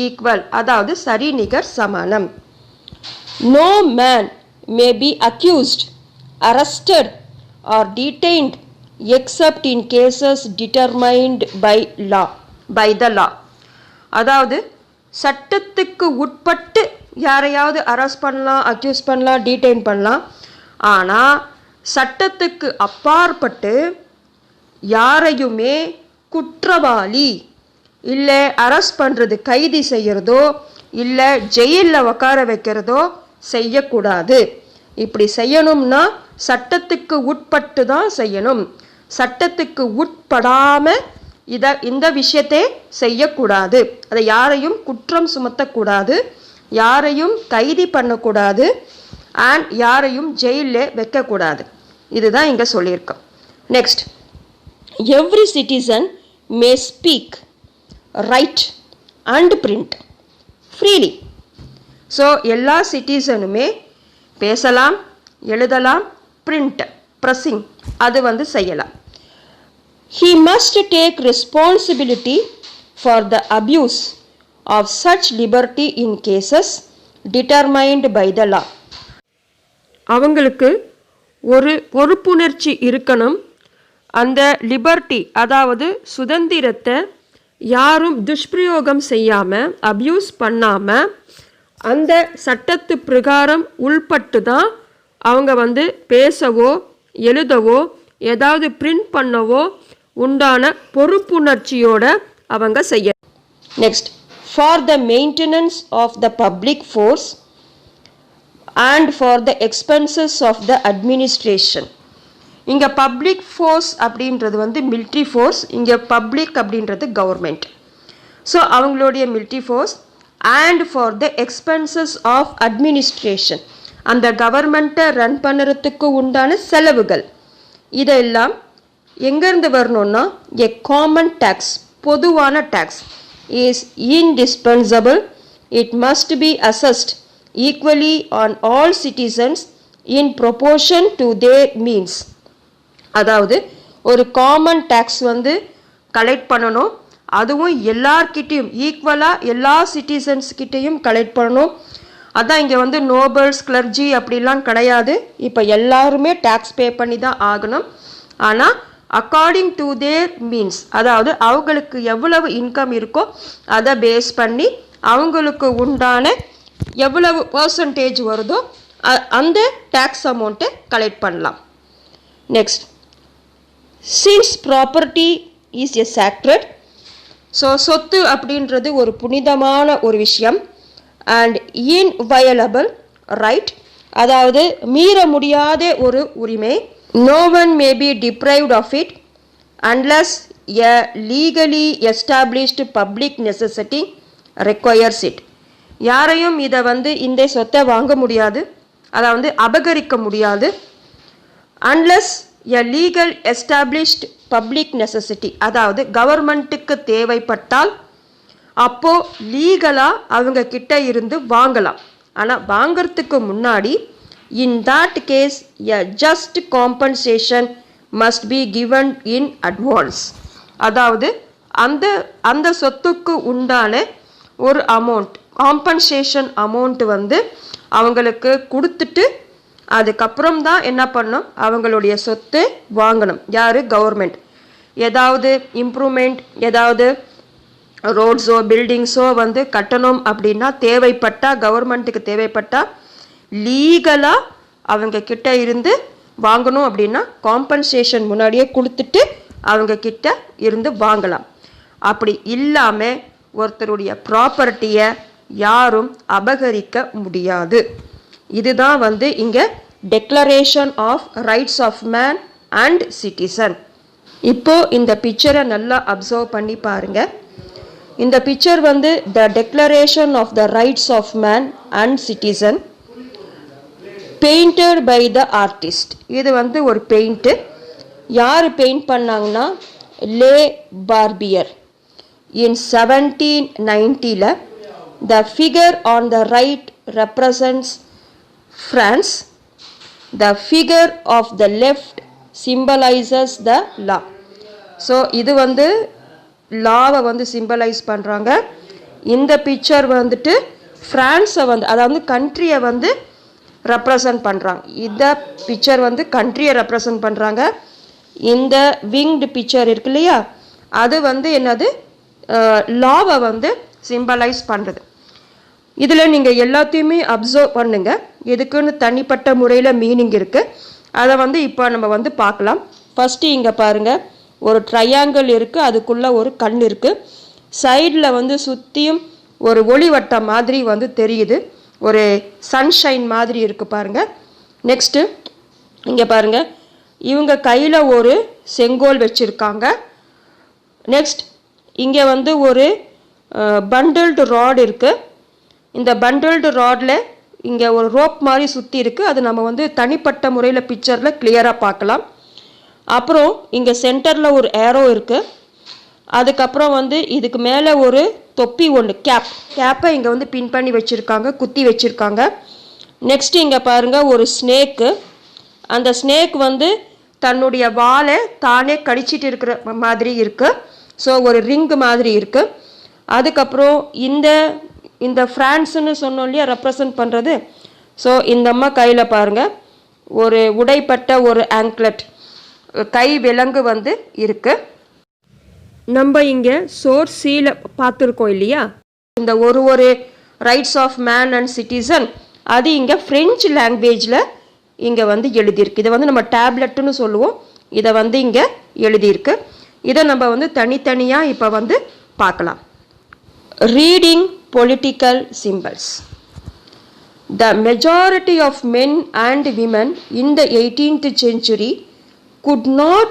ஈக்குவல், அதாவது சரிநிகர் சமானம். No man may be accused, arrested or detained except in cases determined by the law. அதாவது சட்டத்துக்கு உட்பட்டு யாரையாவது அரெஸ்ட் பண்ணலாம், அக்யூஸ் பண்ணலாம், டீடைன் பண்ணலாம். ஆனால் சட்டத்துக்கு அப்பாற்பட்டு யாரையுமே குற்றவாளி இல்லை அரெஸ்ட் பண்ணுறது, கைது செய்கிறதோ இல்லை ஜெயிலில் உட்கார வைக்கிறதோ செய்யக்கூடாது. இப்படி செய்யணும்னா சட்டத்துக்கு உட்பட்டு தான் செய்யணும். சட்டத்துக்கு உட்படாமல் இந்த விஷயத்தை செய்யக்கூடாது. அதை யாரையும் குற்றம் சுமத்தக்கூடாது, யாரையும் கைது பண்ணக்கூடாது, அண்ட் யாரையும் ஜெயிலில் வைக்கக்கூடாது. இதுதான் இங்கே சொல்லியிருக்கோம். Next, every citizen May speak, right and print freely. So எல்லா சிட்டிசனுமே பேசலாம், எழுதலாம், பிரிண்ட் pressing அது வந்து செய்யலாம். He must take responsibility for the abuse of such liberty in cases determined by the law. அவங்களுக்கு ஒரு பொறுப்புணர்ச்சி இருக்கணும். அந்த லிபர்ட்டி அதாவது சுதந்திரத்தை யாரும் துஷ்பிரயோகம் செய்யாமல் அப்யூஸ் பண்ணாமல் அந்த சட்டத்து பிரகாரம் உள்பட்டு தான் அவங்க வந்து பேசவோ எழுதவோ ஏதாவது பிரிண்ட் பண்ணவோ உண்டான பொறுப்புணர்ச்சியோட அவங்க செய்ய. Next, for the maintenance of the public force and for the expenses of the administration. இங்கே பப்ளிக் ஃபோர்ஸ் அப்படின்றது வந்து மிலிட்ரி ஃபோர்ஸ், இங்கே பப்ளிக் அப்படின்றது கவர்மெண்ட். ஸோ அவங்களுடைய military force and for the expenses of administration, அந்த கவர்மெண்ட்டை ரன் பண்ணுறதுக்கு உண்டான செலவுகள் இதெல்லாம் எங்கேருந்து வரணும்னா எ காமன் டேக்ஸ், பொதுவான tax is indispensable. It must be assessed equally on all citizens in proportion to their means. அதாவது ஒரு காமன் டேக்ஸ் வந்து கலெக்ட் பண்ணணும், அதுவும் எல்லார்கிட்டையும் ஈக்குவலாக எல்லா சிட்டிசன்ஸ்கிட்டையும் கலெக்ட் பண்ணணும். அதான் இங்கே வந்து நோபல்ஸ் கிளர்ஜி அப்படிலாம் கிடையாது. இப்போ எல்லாருமே டேக்ஸ் பே பண்ணி தான் ஆகணும். ஆனால் அக்கார்டிங் டு தேர் மீன்ஸ், அதாவது அவங்களுக்கு எவ்வளவு இன்கம் இருக்கோ அதை பேஸ் பண்ணி அவங்களுக்கு உண்டான எவ்வளவு பர்சன்டேஜ் வருதோ அந்த டேக்ஸ் அமௌண்ட்டை கலெக்ட் பண்ணலாம். Next, since property is a sacred, so சொத்து அப்படின்றது ஒரு புனிதமான ஒரு விஷயம். அண்ட் இன்வயலபிள் ரைட், அதாவது மீற முடியாத ஒரு உரிமை. No one may be deprived of it unless a legally established public necessity requires it. யாரையும் இதை வந்து இந்த சொத்தை வாங்க முடியாது, அதாவது அபகரிக்க முடியாது. அன்லஸ் எ லீகல் எஸ்டாப்ளிஷ்ட் பப்ளிக் நெசசிட்டி, அதாவது கவர்மெண்ட்டுக்கு தேவைப்பட்டால் அப்போ லீகலாக அவங்க கிட்ட இருந்து வாங்கலாம். ஆனால் வாங்கிறதுக்கு முன்னாடி in that case a just compensation must be given in advance, அதாவது அந்த அந்த சொத்துக்கு உண்டான ஒரு அமௌண்ட், காம்பன்சேஷன் அமௌண்ட் வந்து அவங்களுக்கு கொடுத்துட்டு அதுக்கப்புறம் தான் என்ன பண்ணணும், அவங்களுடைய சொத்து வாங்கணும். யார்? கவர்மெண்ட். ஏதாவது இம்ப்ரூவ்மெண்ட், ஏதாவது ரோட்ஸோ பில்டிங்ஸோ வந்து கட்டணும் அப்படின்னா தேவைப்பட்டால், கவர்மெண்ட்டுக்கு தேவைப்பட்டால் லீகலாக அவங்க கிட்ட இருந்து வாங்கணும். அப்படின்னா காம்பன்சேஷன் முன்னாடியே கொடுத்துட்டு அவங்க கிட்ட இருந்து வாங்கலாம். அப்படி இல்லாமல் ஒருத்தருடைய ப்ராப்பர்ட்டியை யாரும் அபகரிக்க முடியாது. இதுதான் வந்து இங்கே declaration of rights of man and citizen. இப்போ இந்த பிக்சரை நல்லா அப்சர்வ் பண்ணி பாருங்க. இந்த பிக்சர் வந்து the declaration of the rights of man and citizen painted by the artist. இது வந்து ஒரு பெயிண்ட்டு. யார் பெயிண்ட் பண்ணாங்கன்னா Le Barbier. In 1790 the figure on the right represents France. The figure of the left symbolizes the law. So இது வந்து லாவை வந்து symbolise பண்ணுறாங்க. இந்த பிக்சர் வந்துட்டு ஃப்ரான்ஸை வந்து, அதாவது கண்ட்ரியை வந்து ரெப்ரசன்ட் பண்ணுறாங்க. இந்த பிக்சர் வந்து கண்ட்ரியை ரெப்ரசன்ட் பண்ணுறாங்க. இந்த விங்டு பிக்சர் இருக்கு இல்லையா, அது வந்து என்னது, லாவை வந்து சிம்பலைஸ் பண்ணுறது. இதில் நீங்கள் எல்லாத்தையுமே அப்சர்வ் பண்ணுங்க, எதுக்குன்னு தனிப்பட்ட முறையில் மீனிங் இருக்குது. அதை வந்து இப்போ நம்ம வந்து பார்க்கலாம். ஃபஸ்ட்டு இங்கே பாருங்கள், ஒரு ட்ரையாங்கிள் இருக்குது, அதுக்குள்ளே ஒரு கண் இருக்குது. சைடில் வந்து சுற்றியும் ஒரு ஒளிவட்டம் மாதிரி வந்து தெரியுது, ஒரு சன்ஷைன் மாதிரி இருக்குது பாருங்கள். நெக்ஸ்ட்டு இங்கே பாருங்கள், இவங்க கையில் ஒரு செங்கோல் வச்சுருக்காங்க. நெக்ஸ்ட் இங்கே வந்து ஒரு பண்டில்டு ராட் இருக்குது. இந்த பண்டில்டு ராடில் இங்கே ஒரு ரோப் மாதிரி சுற்றி இருக்குது. அது நம்ம வந்து தனிப்பட்ட முறையில் பிக்சரில் கிளியராக பார்க்கலாம். அப்புறம் இங்கே சென்டரில் ஒரு ஏரோ இருக்குது. அதுக்கப்புறம் வந்து இதுக்கு மேலே ஒரு தொப்பி ஒன்று, கேப்பை இங்கே வந்து பின் பண்ணி வச்சுருக்காங்க, குத்தி வச்சுருக்காங்க. நெக்ஸ்ட் இங்கே பாருங்கள் ஒரு ஸ்னேக்கு. அந்த ஸ்னேக் வந்து தன்னுடைய வாலை தானே கடிச்சிட்டு இருக்கிற மாதிரி இருக்கு. ஸோ ஒரு ரிங் மாதிரி இருக்கு. அதுக்கப்புறம் இந்த ஃப்ரான்ஸ்னு சொன்னோம் இல்லையா ரெப்ரசன்ட் பண்ணுறது. ஸோ இந்த அம்மா கையில் பாருங்கள் ஒரு உடைப்பட்ட ஒரு ஆங்க்லெட் கை விலங்கு வந்து இருக்கு. நம்ம இங்கே சோர்ஸ் சீல பார்த்துருக்கோம் இல்லையா, இந்த ஒரு rights of man and citizen அது இங்கே ஃப்ரெஞ்சு லாங்குவேஜில் இங்கே வந்து எழுதியிருக்கு. இதை வந்து நம்ம டேப்லெட்டுன்னு சொல்லுவோம். இதை வந்து இங்கே எழுதியிருக்கு. இதை நம்ம வந்து தனித்தனியாக இப்போ வந்து பார்க்கலாம். Reading political symbols. The majority of men and women in the 18th century could not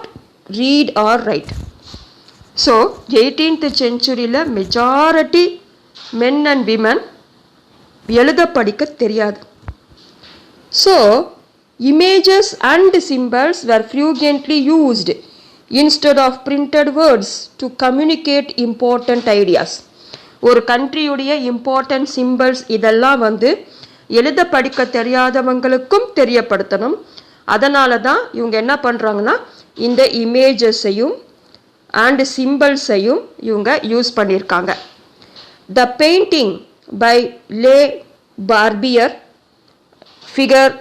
read or write. So 18th century la majority men and women எழுத படிக்க தெரியாது. So images and symbols were frequently used instead of printed words to communicate important ideas. ஒரு கண்ட்ரியுடைய important symbols இதெல்லாம் வந்து எழுத படிக்க தெரியாதவங்களுக்கும் தெரியப்படுத்தணும். அதனால தான் இவங்க என்ன பண்ணுறாங்கன்னா இந்த இமேஜஸையும் அண்ட் சிம்பிள்ஸையும் இவங்க யூஸ் பண்ணியிருக்காங்க. The painting by Le Barbier figure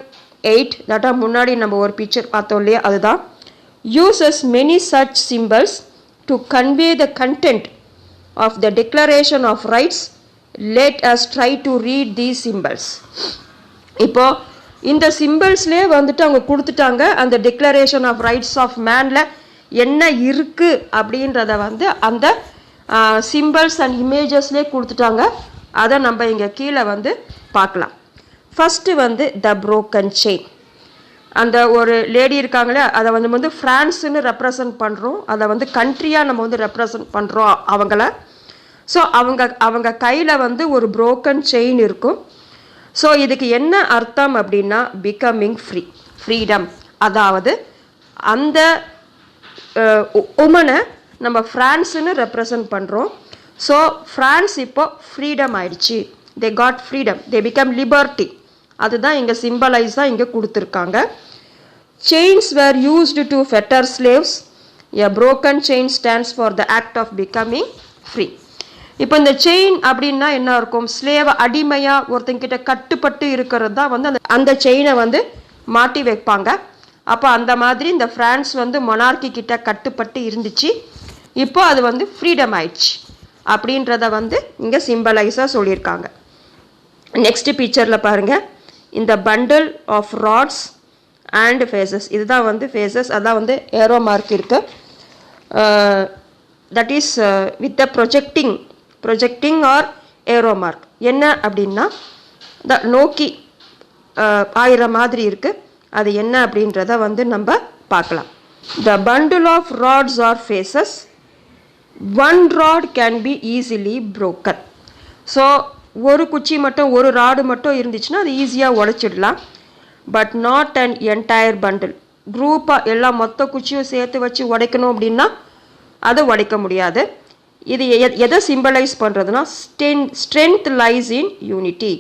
8 தட்டா முன்னாடி நம்ம ஒரு பிக்சர் பார்த்தோம் இல்லையா, அதுதான் uses many such symbols to convey the content of the Declaration of Rights. Let us try to read these symbols. இப்போ இந்த சிம்பிள்ஸ்லேயே வந்துட்டு அவங்க கொடுத்துட்டாங்க அந்த டிக்ளரேஷன் ஆஃப் ரைட்ஸ் ஆஃப் மேனில் என்ன இருக்குது அப்படின்றத வந்து அந்த சிம்பிள்ஸ் அண்ட் இமேஜஸ்லேயே கொடுத்துட்டாங்க. அதை நம்ம இங்கே கீழே வந்து பார்க்கலாம். ஃபஸ்ட்டு வந்து த புரோக்கன் செயின். அந்த ஒரு லேடி இருக்காங்களே அதை வந்து ஃப்ரான்ஸ்னு ரெப்ரசன்ட் பண்ணுறோம். அதை வந்து கண்ட்ரியாக நம்ம வந்து ரெப்ரசன்ட் பண்ணுறோம் அவங்கள. ஸோ அவங்க கையில் வந்து ஒரு புரோக்கன் செயின் இருக்கும். ஸோ இதுக்கு என்ன அர்த்தம் அப்படின்னா பிகமிங் ஃப்ரீடம். அதாவது அந்த உமனை நம்ம ஃப்ரான்ஸ்னு ரெப்ரசன்ட் பண்ணுறோம். ஸோ ஃப்ரான்ஸ் இப்போ ஃப்ரீடம் ஆயிடுச்சு. They got freedom, they become liberty. அதுதான் இங்கே சிம்பலைஸாக இங்கே கொடுத்துருக்காங்க. Chains were used to fetter slaves. A broken chain stands for the act of becoming free. இப்போ இந்த செயின் அப்படின்னா என்ன இருக்கும், ஸ்லேவ் அடிமையாக ஒருத்தங்கிட்ட கட்டுப்பட்டு இருக்கிறது தான் வந்து அந்த செயினை வந்து மாட்டி வைப்பாங்க. அப்போ அந்த மாதிரி இந்த ஃப்ரான்ஸ் வந்து மொனார்கி கிட்ட கட்டுப்பட்டு இருந்துச்சு. இப்போ அது வந்து ஃப்ரீடம் ஆயிடுச்சு அப்படின்றத வந்து இங்கே சிம்பலைஸாக சொல்லியிருக்காங்க. நெக்ஸ்ட் பிக்சரில் பாருங்கள், இந்த bundle of rods and fasces. இதுதான் வந்து ஃபேஸஸ், அதான் வந்து ஏரோ மார்க் இருக்கு. That is with the projecting or arrow mark. என்ன அப்படின்னா த நோக்கி ஆயிர மாதிரி இருக்குது. அது என்ன அப்படின்றத வந்து நம்ம பார்க்கலாம். The bundle of rods are fasces. One rod can be easily broken. So ஒரு குச்சி மட்டும் ஒரு ராடு மட்டும் இருந்துச்சுன்னா அது ஈஸியாக உடைச்சிடலாம். But not and entire bundle. குரூப்பாக எல்லாம் மொத்த குச்சியும் சேர்த்து வச்சு உடைக்கணும் அப்படின்னா அதை உடைக்க முடியாது. இது எதை சிம்பலைஸ் பண்ணுறதுனா strength lies in unity.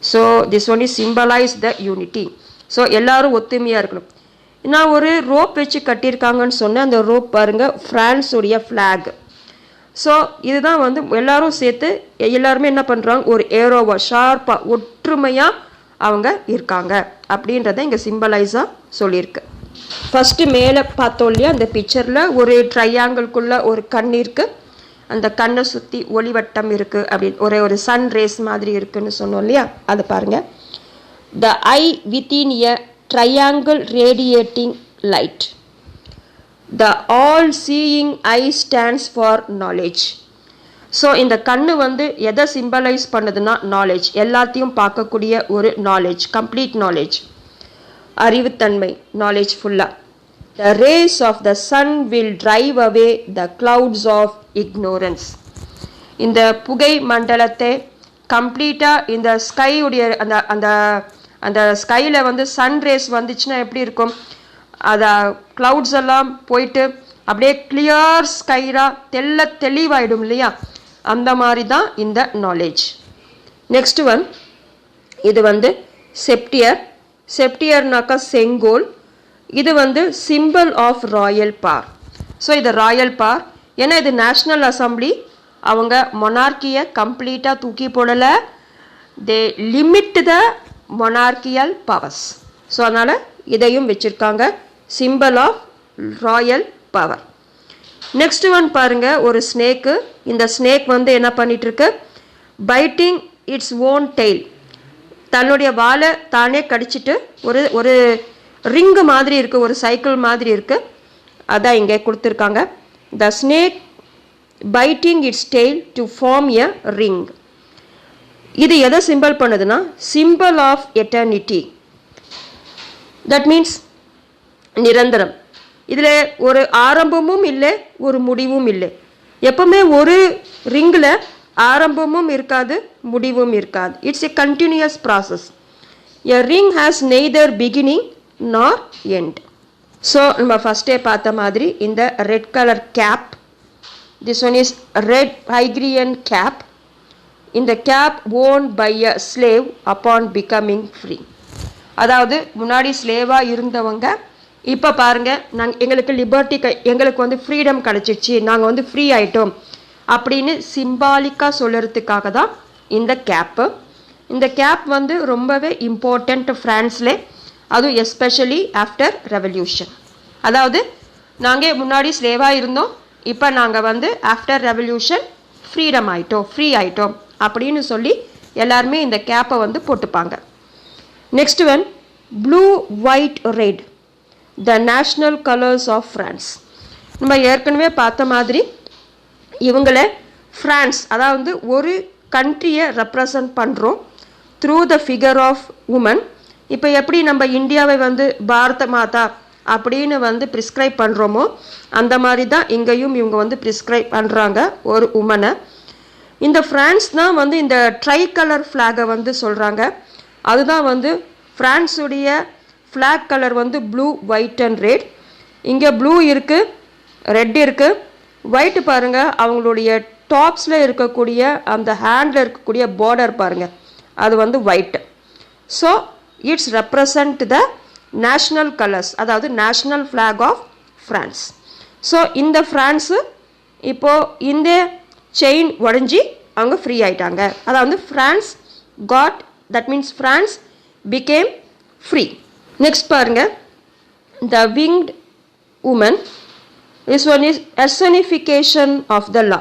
So this one is symbolise the unity. So எல்லாரும் ஒத்துமையாக இருக்கணும். நான் ஒரு ரோப் வச்சு கட்டியிருக்காங்கன்னு சொன்னேன். அந்த ரோப் பாருங்கள், ஃப்ரான்ஸுடைய ஃப்ளாக். ஸோ இதுதான் வந்து எல்லாரும் சேர்த்து எல்லாருமே என்ன பண்ணுறாங்க, ஒரு ஏரோவா ஷார்ப்பாக ஒற்றுமையாக அவங்க இருக்காங்க அப்படின்றத இங்கே சிம்பலைஸாக சொல்லியிருக்கு. ஃபஸ்ட்டு மேலே பார்த்தோம் இல்லையா, அந்த பிக்சரில் ஒரு ட்ரையாங்கிள்குள்ளே ஒரு கண் இருக்குது. அந்த கண்ணை சுற்றி ஒளிவட்டம் இருக்குது அப்படின்னு ஒரு சன் ரேஸ் மாதிரி இருக்குதுன்னு சொன்னோம் இல்லையா, அது பாருங்கள். The eye within a triangle radiating light. The all seeing eye stands for knowledge. So இந்த கண்ணு வந்து எதை சிம்பலைஸ் பண்ணுதுன்னா நாலேஜ், எல்லாத்தையும் பார்க்கக்கூடிய ஒரு நாலேஜ், கம்ப்ளீட் நாலேஜ், அறிவுத்தன்மை, நாலேஜ் ஃபுல்லாக. The rays of the sun will drive away the clouds of ignorance. இந்த புகை மண்டலத்தை கம்ப்ளீட்டாக இந்த ஸ்கையுடைய அந்த அந்த அந்த ஸ்கையில் வந்து சன் ரேஸ் வந்துச்சுன்னா எப்படி இருக்கும், அதை க்ளவுட்ஸ் எல்லாம் போயிட்டு அப்படியே கிளியர் ஸ்கைராக தெளிவாயிடும் இல்லையா, அந்த மாதிரி தான் இந்த நாலேஜ். நெக்ஸ்ட் ஒன், இது வந்து செப்டியர்னாக்கா செங்கோல். இது வந்து symbol of royal power. So இது ராயல் பவர். ஏன்னா இது நேஷ்னல் அசம்பிளி, அவங்க மொனார்கியை கம்ப்ளீட்டாக தூக்கி போடலை, they limit the monarchial powers. So அதனால் இதையும் வச்சுருக்காங்க, symbol of royal power. Next one பாருங்க, ஒரு ஸ்னேக்கு. இந்த ஸ்னேக் வந்து என்ன பண்ணிட்டு இருக்கு, பைட்டிங் இட்ஸ் ஓன் டெய்ல், தன்னுடைய வாலை தானே கடிச்சிட்டு ஒரு ஒரு ரிங்கு மாதிரி இருக்குது, ஒரு சைக்கிள் மாதிரி இருக்குது, அதான் இங்கே கொடுத்துருக்காங்க. The snake biting its tail to form a ring. இது எதை சிம்பிள் பண்ணுதுன்னா, symbol of eternity. That means நிரந்தரம். இதில் ஒரு ஆரம்பமும் இல்லை, ஒரு முடிவும் இல்லை. எப்பவுமே ஒரு ரிங்கில் ஆரம்பமும் இருக்காது, முடிவும் இருக்காது. It's a continuous process. A ring has neither beginning nor end. So நம்ம ஃபஸ்ட்டே பார்த்த மாதிரி இந்த red colour cap, this one is red Phrygian cap. இந்த cap worn by a slave upon becoming free. அதாவது முன்னாடி ஸ்லேவாக இருந்தவங்க இப்போ பாருங்கள், எங்களுக்கு லிபர்ட்டி, எங்களுக்கு வந்து ஃப்ரீடம் கிடச்சிருச்சு, நாங்கள் வந்து ஃப்ரீ ஆகிட்டோம் அப்படின்னு சிம்பாலிக்காக சொல்கிறதுக்காக தான் இந்த கேப்பு. இந்த கேப் வந்து ரொம்பவே இம்பார்ட்டண்ட் ஃப்ரான்ஸில், அதுவும் எஸ்பெஷலி ஆஃப்டர் ரெவல்யூஷன். அதாவது நாங்கள் முன்னாடி ஸ்லேவாக இருந்தோம், இப்போ நாங்கள் வந்து ஆஃப்டர் ரெவல்யூஷன் ஃப்ரீடம் ஆகிட்டோம், ஃப்ரீ ஆகிட்டோம் அப்படின்னு சொல்லி எல்லாருமே இந்த கேப்பை வந்து போட்டுப்பாங்க. Next one, blue white red, the national colours of France. நம்ம ஏற்கனவே பார்த்த மாதிரி இவங்கள ஃப்ரான்ஸ், அதாவது ஒரு கண்ட்ரியை ரெப்ரசன்ட் பண்ணுறோம் through the figure of woman. இப்போ எப்படி நம்ம இந்தியாவை வந்து பாரத மாதா அப்படின்னு வந்து ப்ரிஸ்கிரைப் பண்ணுறோமோ அந்த மாதிரி தான் இங்கேயும் இவங்க வந்து ப்ரிஸ்கிரைப் பண்ணுறாங்க ஒரு உமனை. இந்த ஃப்ரான்ஸ் தான் வந்து இந்த ட்ரை கலர் ஃப்ளாகை வந்து சொல்கிறாங்க. அதுதான் வந்து ஃப்ரான்ஸுடைய ஃப்ளாக் கலர் வந்து ப்ளூ ஒயிட் அண்ட் ரெட். இங்கே ப்ளூ இருக்குது, ரெட் இருக்குது, ஒயிட் பாருங்கள். அவங்களுடைய டாப்ஸில் இருக்கக்கூடிய அந்த ஹேண்டில் இருக்கக்கூடிய பார்டர் பாருங்கள், அது வந்து white. So it's represent the national colours, அதாவது national flag of France. So இந்த ஃப்ரான்ஸு இப்போது இந்த செயின் உடஞ்சி அவங்க ஃப்ரீ ஆயிட்டாங்க. அதாவது France got, that means France became free. Next பாருங்கள், the winged woman. This one is personification of the law.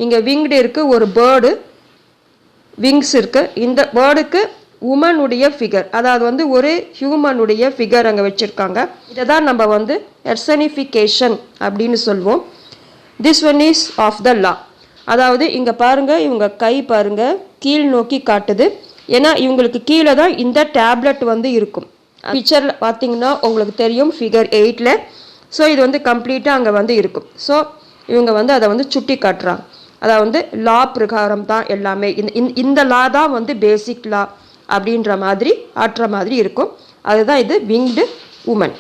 இங்கே விங்டு இருக்குது, ஒரு பேர்டு விங்ஸ் இருக்குது. இந்த பேர்டுக்கு உமனுடைய ஃபிகர், அதாவது வந்து ஒரு ஹியூமனுடைய ஃபிகர் அங்கே வச்சுருக்காங்க. இதை தான் நம்ம வந்து எர்சனிஃபிகேஷன் அப்படின்னு சொல்வோம். This one is of the law. அதாவது இங்கே பாருங்கள், இவங்க கை பாருங்கள் கீழ் நோக்கி காட்டுது. ஏன்னா இவங்களுக்கு கீழே தான் இந்த டேப்லெட் வந்து இருக்கும். பிக்சரில் பார்த்தீங்கன்னா உங்களுக்கு தெரியும் ஃபிகர் 8ல். ஸோ இது வந்து கம்ப்ளீட்டாக அங்கே வந்து இருக்கும். ஸோ இவங்க வந்து அதை வந்து சுட்டி காட்டுறாங்க. அதாவது வந்து லா பிரகாரம் தான் எல்லாமே, இந்த லா தான் வந்து பேசிக் லா அப்படின்ற மாதிரி ஆற்ற மாதிரி இருக்கும். அதுதான் இது winged woman.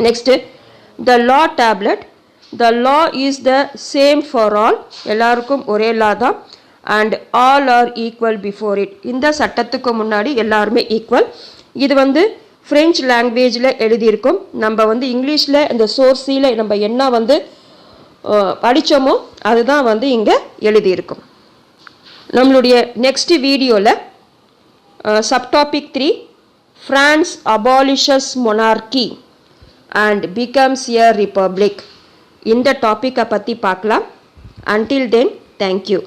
Next, the law tablet. The law is the same for all, எல்லாருக்கும் ஒரே லா தான். And all are equal before it, இந்த சட்டத்துக்கு முன்னாடி எல்லாருமே ஈக்குவல். இது வந்து ஃப்ரெஞ்ச் லாங்குவேஜில் எழுதியிருக்கும். நம்ம வந்து இங்கிலீஷில் இந்த சோர்ஸில் நம்ம என்ன வந்து படித்தோமோ அதுதான் வந்து இங்கே எழுதியிருக்கும். நம்மளுடைய நெக்ஸ்ட் வீடியோவில் subtopic 3, France abolishes monarchy and becomes a republic, இந்த டாப்பிக்கை பற்றி பார்க்கலாம். Until then, thank you.